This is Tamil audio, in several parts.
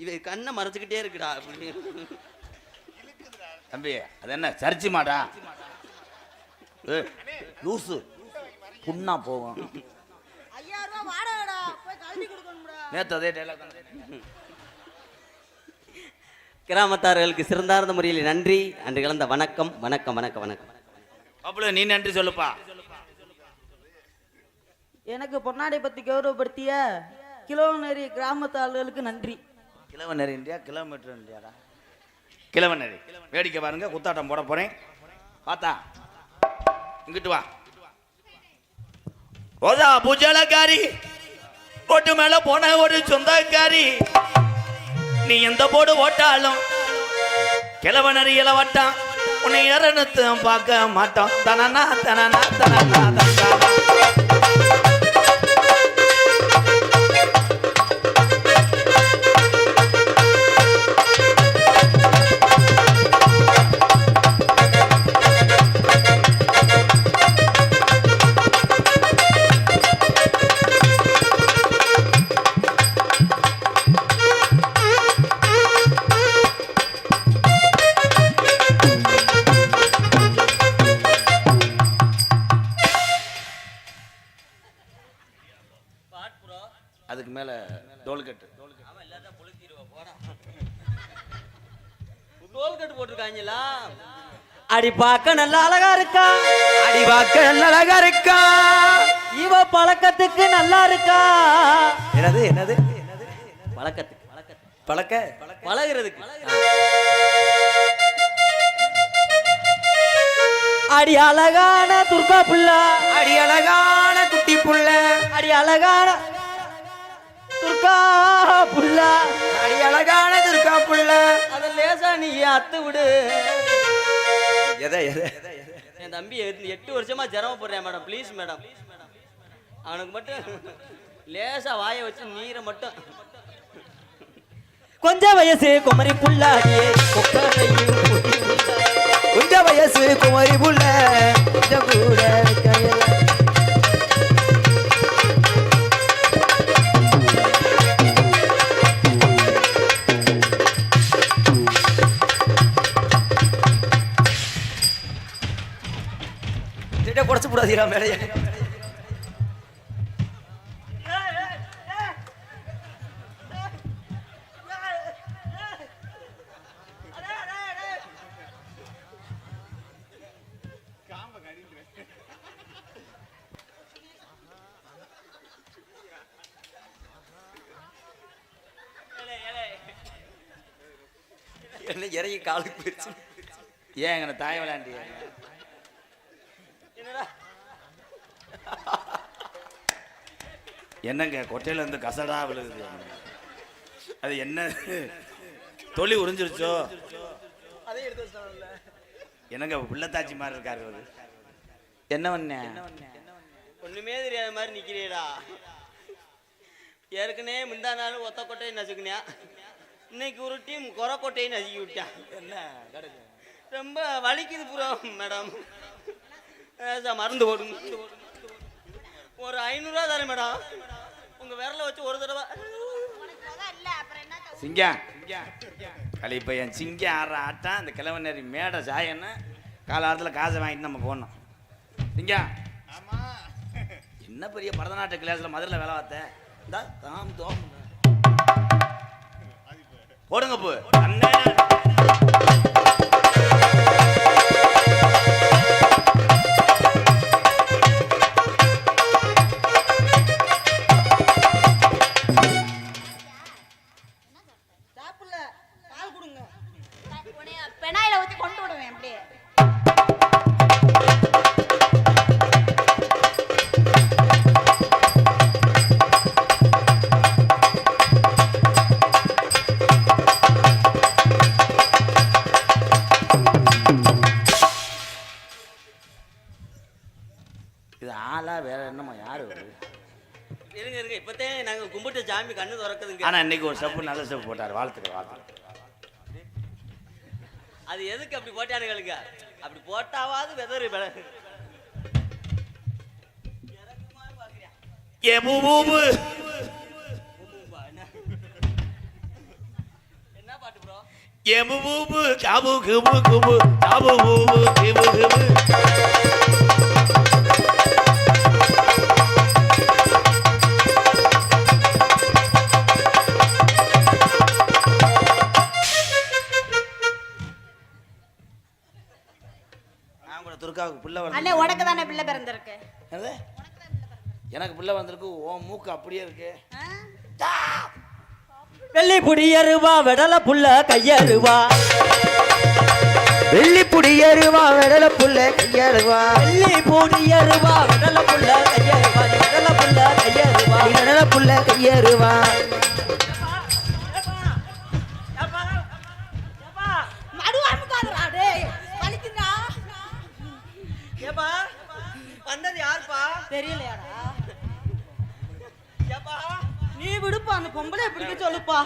இவ கண்ணை மறைச்சுக்கிட்டே இருக்குடா. தம்பி அது என்ன சர்ச்சி மாடா? லூசு புண்ணா போகும். நேற்று அதே டைலாக். கிராமத்தார்களுக்கு சிறந்தார்ந்த முறையில் நன்றி. அன்று கலந்த வணக்கம் வணக்கம் வணக்கம் வணக்கம். அப்படி நீ நன்றி சொல்லுப்பா. எனக்கு பொன்னாடை பத்தி கௌரவப்படுத்திய கிலோநெறி கிராமத்து ஆளுகளுக்கு நன்றி. கிலோநெறி இந்தியா கிலோமீட்டர் இந்தியாடா. கிலோநெறி வேடிக்கை பாருங்க. குத்தாட்டம் போட போறேன். பார்த்தா இங்கிட்டு வா. ரோஜா பூஜலக்காரி போட்டு மேல போன ஒரு சொந்தக்காரி. நீ எந்த போடு ஓட்டாலும் கிழவனறி இளவட்டான் உன்னை இறனத்து பார்க்க மாட்டான். தனனா தனனா தனனா தனனா. அதுக்கு மேல டோல்கட்டு டோல்கட்டு போட்டிருக்காங்களா? அடி பார்க்க நல்லா அழகா இருக்கா. அடி பார்க்க நல்ல அழகா இருக்கா. இவ பழக்கத்துக்கு நல்லா இருக்கா. என்னது என்னது? பழக்கத்துக்கு பழக்க பழகிறதுக்கு. அடி அழகான துர்கா புள்ள. அடி அழகான குட்டி புள்ள. அடி அழகான துர்கா புள்ள. அடி அழகான துர்கா புள்ள. அத லேசா நீ அத்து விடு. எதை எதை? என் தம்பி 8 வருஷமா ஜரம் போடுறேன் மேடம். Please madam. அவனுக்கு மட்டும் லேசா வாய வச்சு நீரை மட்டும். கொஞ்சம் வயசு குமரி புள்ளாடியே கொஞ்சம் வயசு குமரி புள்ள கொஞ்சம் கூட குறைச்சு போடாதீரா மேடைய. என்ன இறங்கி காலுக்கு போயிடுச்சு. ஏன் எங்க தாய் விளையாண்டிய என்னங்க கொட்டையில இருந்து கசடா விழுகுது. அது என்ன தொழில் உறிஞ்சிருச்சோ? என்னங்க உள்ளத்தாச்சி மாதிரி இருக்காரு. அது என்ன பண்ண? ஒண்ணுமே தெரியாத மாதிரி நிக்கிறீடா. ஏற்கனவே முந்தா நாள் ஒத்த கொட்டையை நசுக்குனியா. இன்னைக்கு ஒரு டீம் கொரை கொட்டையை நசுக்கி விட்டான். என்ன ரொம்ப வலிக்குது புரோ மேடம். மருந்து போடுங்க. ஒரு 500 ரூபா தரேன் மேடம். உங்க விரல வச்சு ஒரு தடவை. சிங்கம் களி பையன் சிங்கம் ஆடுற ஆட்டம். அந்த கிழவனரி மேடை சாயன்னு காலாரத்தில் காசை வாங்கிட்டு நம்ம போனோம். சிங்கம் என்ன பெரிய பரதநாட்டிய கிளாஸில் மதுரையில் வேலை பார்த்த. போடுங்க போ. பெனாயில ஊத்தி கொண்டு விடுவேன். அப்படியே இது ஆளா வேற என்னமா யாரு இருங்க இருங்க. இப்பத்தே நாங்க கும்பிட்டு சாமி கண்ணு திறக்குதுங்க. ஆனா இன்னைக்கு ஒரு ஸ்டெப் நல்ல ஸ்டெப் போட்டாரு. வாழ்த்துக்கள். அது எதுக்கு அப்படி போட்டானுங்களுக்கு? அப்படி போட்டாவாது வெதரு எமு பூபு காபு குபு குபு காபு பூபு கிபு கிபு. நான் கூட துர்காவுக்கு பிள்ளை அண்ணே வந்து உனக்கு தானே பிள்ளை பிறந்திருக்கு. என்னது? எனக்கு பிள்ளை வந்திருக்கு. ஓ மூக்கு அப்படியே இருக்கு. வெள்ளி புடியருவா வெடல புள்ள கையருவா. வெள்ளி புடியருவா வெடல புள்ள கையருவா. வெள்ளி புடியருவா வெடல புள்ள கையருவா. வெடல புள்ள கையருவா. வெடல புள்ள கையருவா. நடுவாமுக்காதடா டேய். வலிக்குதா? ஏப்பா வந்தது யாருப்பா? தெரியலையாடா? ஏப்பா நீ விடுப்பா, அந்த பொம்பளை பிடிக்க சொல்லுப்பா.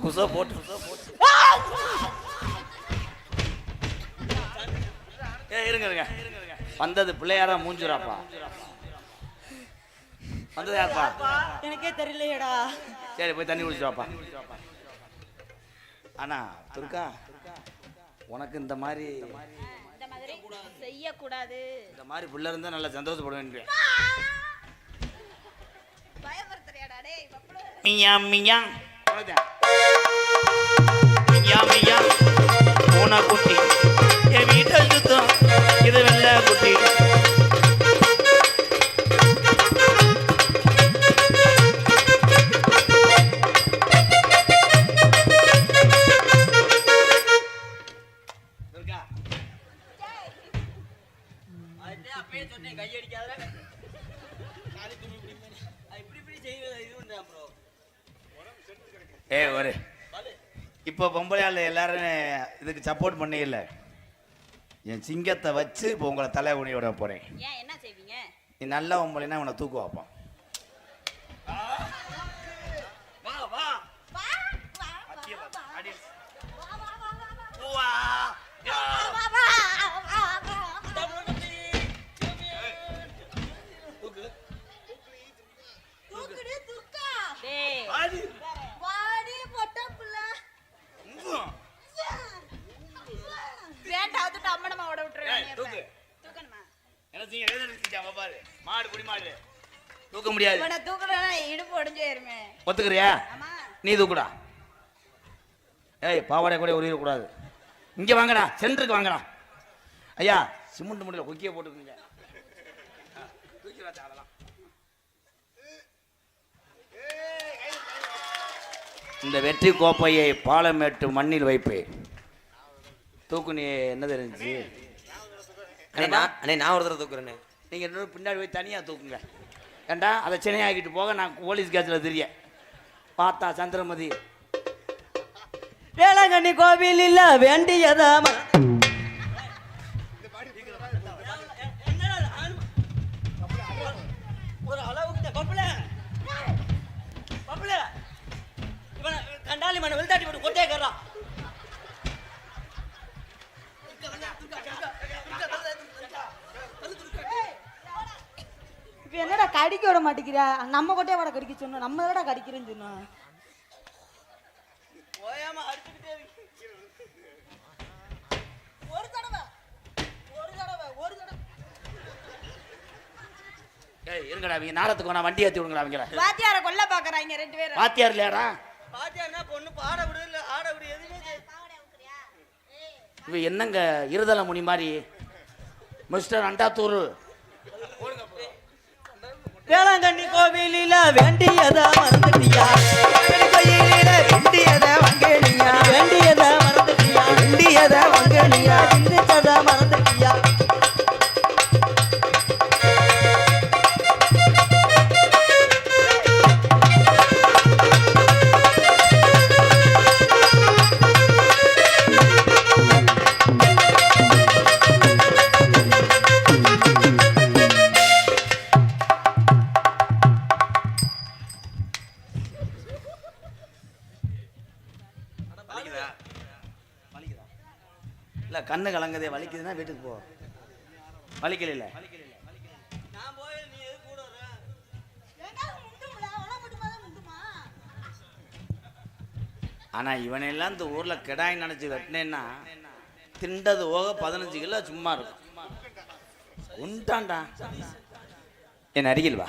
குசா போட்டு இருங்க இருங்க. வந்தது பிள்ளையாரா மூஞ்சுராப்பா? வந்தது யாருப்பா? எனக்கே தெரியலையேடா. சரி போய் தண்ணி குடிச்சுவாப்பா. ஆனா துர்கா, உனக்கு இந்த மாதிரி செய்யக்கூடாது. இந்த மாதிரி பிள்ளை இருந்தா நல்லா சந்தோஷப்படுவேன். பயப்படுத்துறியாடா டேய் பப்புளு. மியா மியா மியா மியா பூனை குட்டி என் வீட்டை சுத்தம் இது வெள்ளை குட்டி. அப்பயே சொன்னேன் கையடிக்காத. இப்படி செய்வது இது பண்றேன் ப்ரோ. ஒரு இப்போ பொம்பளையால் எல்லாரும் இதுக்கு சப்போர்ட் பண்ணே இல்லை. என் சிங்கத்தை வச்சு இப்போ உங்களை தலை உணி விட போறேன். ஏன் என்ன செய்வீங்க? நீ நல்ல பொம்பளைனா உன்னை தூக்கு வைப்பான். வா வா டேய் வாடி பொட்டப்புல. வேண்டாம் அதுட்டு அம்மனமா ஓட விட்டுறேன். தூக்கணுமா? மாடு குடி மாடு தூக்க முடியாது. இவனை தூக்கணும்னா இடுப்பு ஒடிஞ்சு போயிருமே. ஒத்துக்கிறியா? ஆமா. நீ தூக்குடா. ஏய் பாவாடை கூட உரியக்கூடாது. இங்கே வாங்கடா, சென்டருக்கு வாங்கடா. ஐயா சிமெண்ட் முடியல கொக்கிய போட்டுக்குங்க. இந்த வெற்றி கோப்பையை பாலமேட்டு மண்ணில் வைப்பேன். தூக்கு. நீ என்னது இருந்துச்சு? அண்ணே நான் ஒரு தடவை தூக்குறேண்ணே. நீங்கள் இன்னொரு பின்னாடி போய் தனியாக தூக்குங்க. ஏண்டா அதை சென்னையாக்கிட்டு போக நான் போலீஸ் கேஸில் தெரிய பார்த்தா சந்திரமதி வேளாங்கண்ணி கோவில் இல்ல வேண்டியதா. ஒரு அளவுக்கு பப்புல பப்புல இவனை கண்டாலி மண்ணை வெளுத்தாட்டி போட்டு கொட்டையை கறா. இப்ப என்னடா கடிக்க விட மாட்டேங்கிறா? நம்ம கொட்டையை வட கடிக்க சொன்னோம், நம்ம என்னடா கடிக்கிறேன்னு சொன்னோம். ஓயாம அடிச்சுக்கிட்டே இருக்கு. ஒரு தடவை ஏய் இருங்கடா, அவங்க நாடத்துக்கு நான் வண்டி ஏற்றி விடுங்கடா. அவங்கள வாத்தியார கொல்ல பாக்குறாங்க ரெண்டு பேரும். வாத்தியார் இல்லையாடா? பாத்தியாருன்னா பொண்ணு பாட விடு இல்ல ஆட விடு எதுவுமே இவ என்னங்க இருதலை முனி மாதிரி மிஸ்டர் அண்டாத்தூர். வேளாங்கண்ணி கோவிலில வேண்டியதா மறந்துட்டியா? வேண்டியதை வங்கனியா. வேண்டியதா மறந்துட்டியா? வேண்டியதை வங்கனியா. சிந்திச்சதா மறந்துட்டியா? இல்லை கண்ணு கலங்குதே வலிக்குதுன்னா வீட்டுக்கு போ. வலிக்கல நான் போய் நீ எது கூட வர? ஆனால் இவனெல்லாம் இந்த ஊரில் கிடாய் நினச்சி வெட்டினேன்னா திண்டது போக 15 கிலோ சும்மா இருக்கும். உண்டாண்டா என் அருகில் வா.